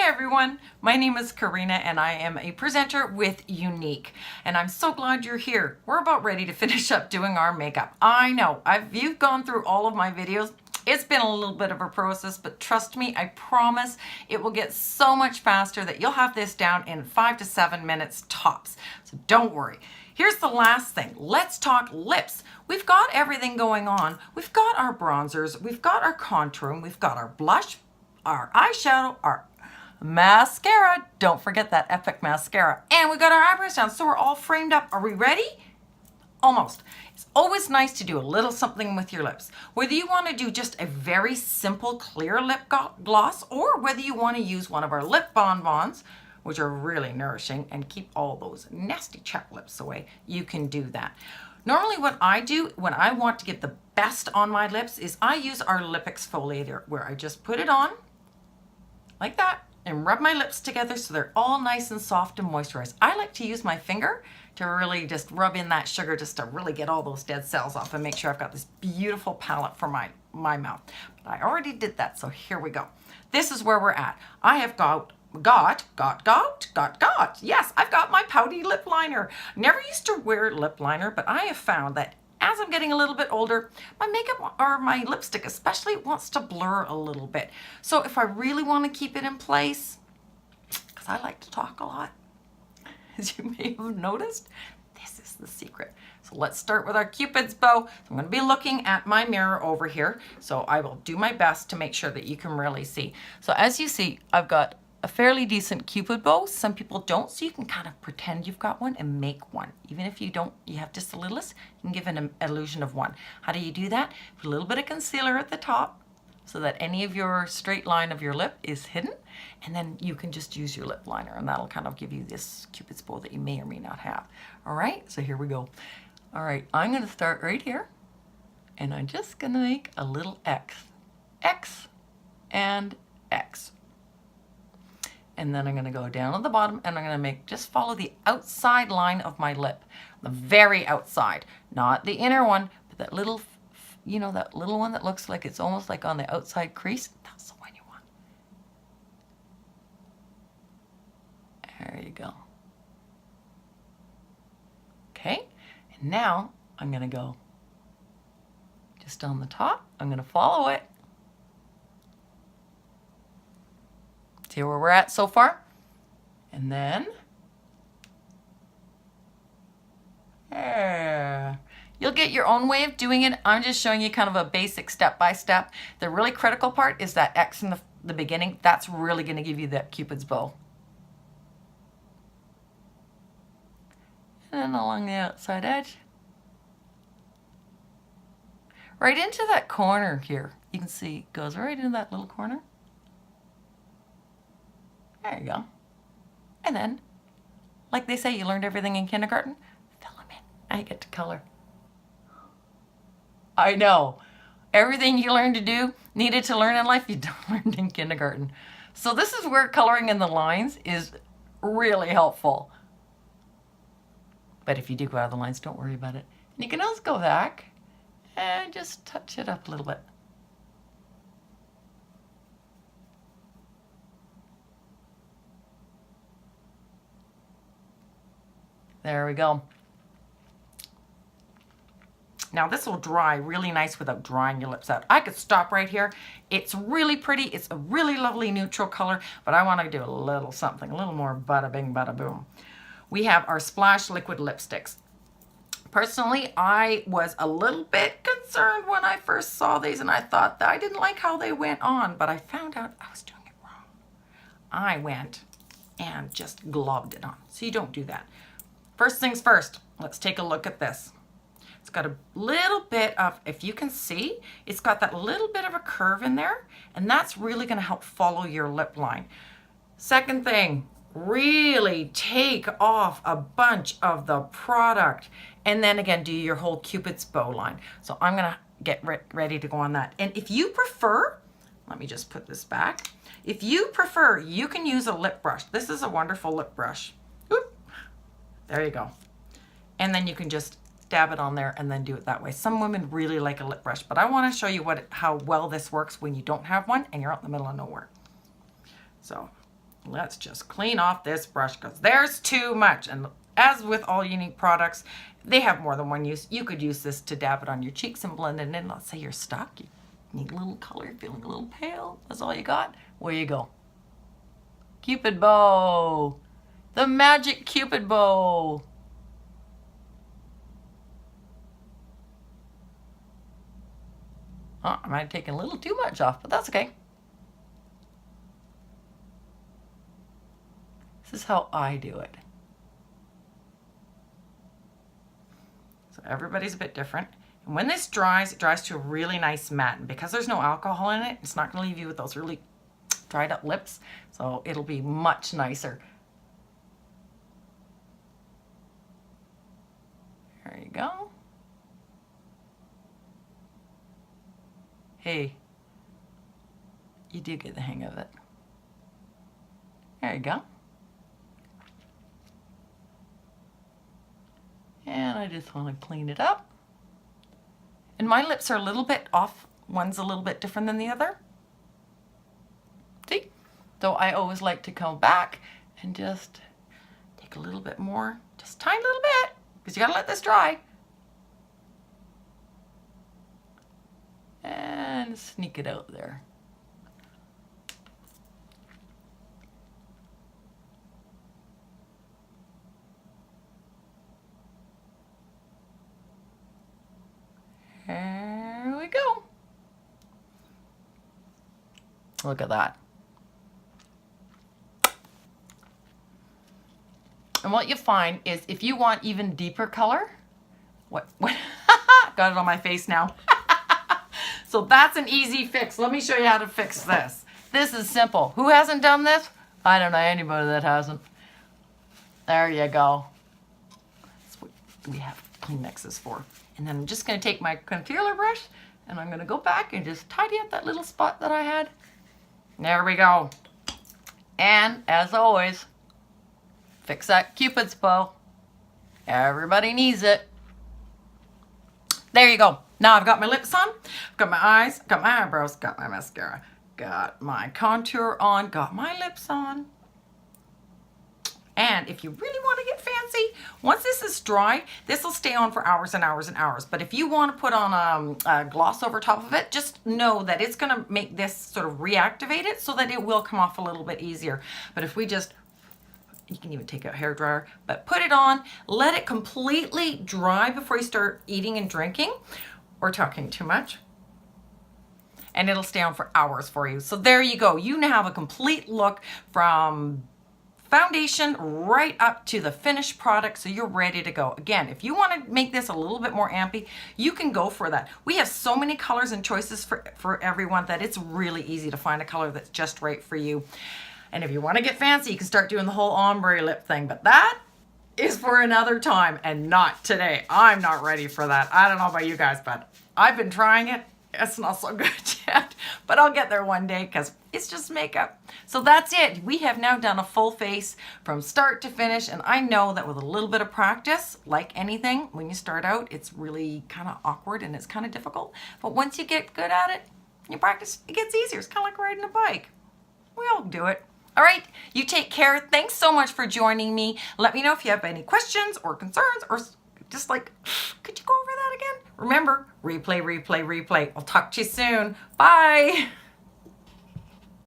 everyone, my name is Karina and I am a presenter with Younique, and I'm so glad you're here. We're about ready to finish up doing our makeup. I know, you've gone through all of my videos. It's been a little bit of a process, but trust me, I promise it will get so much faster that you'll have this down in 5 to 7 minutes tops. So don't worry. Here's the last thing. Let's talk lips. We've got everything going on. We've got our bronzers, we've got our contouring, we've got our blush, our eyeshadow, our mascara. Don't forget that epic mascara. And we got our eyebrows down, so we're all framed up. Are we ready? Almost. It's always nice to do a little something with your lips. Whether you want to do just a very simple clear lip gloss, or whether you want to use one of our lip bonbons, which are really nourishing and keep all those nasty chapped lips away, you can do that. Normally what I do when I want to get the best on my lips is I use our lip exfoliator, where I just put it on like that and rub my lips together so they're all nice and soft and moisturized. I like to use my finger to really just rub in that sugar just to really get all those dead cells off and make sure I've got this beautiful palette for my mouth. But I already did that, so here we go. This is where we're at. I have got, yes, I've got my pouty lip liner. Never used to wear lip liner, but I have found that as I'm getting a little bit older, my makeup or my lipstick especially wants to blur a little bit. So if I really want to keep it in place, because I like to talk a lot, as you may have noticed, this is the secret. So let's start with our Cupid's bow. I'm going to be looking at my mirror over here, so I will do my best to make sure that you can really see. So as you see, I've got a fairly decent Cupid bow. Some people don't, so you can kind of pretend you've got one and make one. Even if you don't, you have just the littlest, you can give an illusion of one. How do you do that? Put a little bit of concealer at the top so that any of your straight line of your lip is hidden, and then you can just use your lip liner, and that'll kind of give you this Cupid's bow that you may or may not have. All right, so here we go. All right, I'm gonna start right here, and I'm just gonna make a little X. X and X. And then I'm going to go down at the bottom and I'm going to make, just follow the outside line of my lip. The very outside, not the inner one, but that little, you know, that little one that looks like it's almost like on the outside crease. That's the one you want. There you go. Okay, and now I'm going to go just on the top. I'm going to follow it. See where we're at so far? And then, you'll get your own way of doing it. I'm just showing you kind of a basic step-by-step. The really critical part is that X in the beginning. That's really going to give you that Cupid's bow. And then along the outside edge. Right into that corner here. You can see it goes right into that little corner. There you go. And then, like they say, you learned everything in kindergarten. Fill them in. I get to color. I know. Everything you learned to do, needed to learn in life, you don't learn in kindergarten. So this is where coloring in the lines is really helpful. But if you do go out of the lines, don't worry about it. And you can always go back and just touch it up a little bit. There we go. Now this will dry really nice without drying your lips out. I could stop right here. It's really pretty. It's a really lovely neutral color, but I want to do a little something, a little more bada bing, bada boom. We have our Splash liquid lipsticks. Personally, I was a little bit concerned when I first saw these, and I thought that I didn't like how they went on, but I found out I was doing it wrong. I went and just globbed it on. So you don't do that. First things first, let's take a look at this. It's got a little bit of, if you can see, it's got that little bit of a curve in there, and that's really going to help follow your lip line. Second thing, really take off a bunch of the product, and then again, do your whole Cupid's bow line. So I'm going to get ready to go on that. And if you prefer, let me just put this back. If you prefer, you can use a lip brush. This is a wonderful lip brush. There you go. And then you can just dab it on there and then do it that way. Some women really like a lip brush, but I want to show you how well this works when you don't have one and you're out in the middle of nowhere. So let's just clean off this brush because there's too much. And as with all Younique products, they have more than one use. You could use this to dab it on your cheeks and blend it in. Let's say you're stuck, you need a little color, feeling a little pale. That's all you got. Where you go? Cupid bow. The magic Cupid bow. Oh, I might have taken a little too much off, but that's okay. This is how I do it. So everybody's a bit different. And when this dries, it dries to a really nice matte. And because there's no alcohol in it, it's not going to leave you with those really dried up lips. So it'll be much nicer. There you go. Hey, you do get the hang of it. There you go. And I just want to clean it up. And my lips are a little bit off. One's a little bit different than the other. See? So I always like to come back and just take a little bit more, just tiny little bit, because you gotta let this dry. And sneak it out there. There we go. Look at that. And what you find is if you want even deeper color, what got it on my face now. So that's an easy fix. Let me show you how to fix this. This is simple. Who hasn't done this? I don't know anybody that hasn't. There you go. That's what we have Kleenexes for. And then I'm just going to take my concealer brush and I'm going to go back and just tidy up that little spot that I had. There we go. And as always, fix that Cupid's bow. Everybody needs it. There you go. Now I've got my lips on, I've got my eyes, got my eyebrows, got my mascara, got my contour on, got my lips on. And if you really want to get fancy, once this is dry, this will stay on for hours and hours and hours. But if you want to put on a gloss over top of it, just know that it's going to make this sort of reactivate it so that it will come off a little bit easier. But if we just, you can even take out a hairdryer, but put it on, let it completely dry before you start eating and drinking or talking too much. And it'll stay on for hours for you. So there you go. You now have a complete look from foundation right up to the finished product, so you're ready to go. Again, if you want to make this a little bit more ampy, you can go for that. We have so many colors and choices for everyone that it's really easy to find a color that's just right for you. And if you want to get fancy, you can start doing the whole ombre lip thing, but that is for another time and not today. I'm not ready for that. I don't know about you guys, but I've been trying it. It's not so good yet, but I'll get there one day because it's just makeup. So that's it. We have now done a full face from start to finish, and I know that with a little bit of practice, like anything, when you start out, it's really kind of awkward and it's kind of difficult. But once you get good at it, you practice, it gets easier. It's kind of like riding a bike. We all do it. All right, you take care. Thanks so much for joining me. Let me know if you have any questions or concerns or just like, could you go over that again? Remember, replay, replay, replay. I'll talk to you soon. Bye.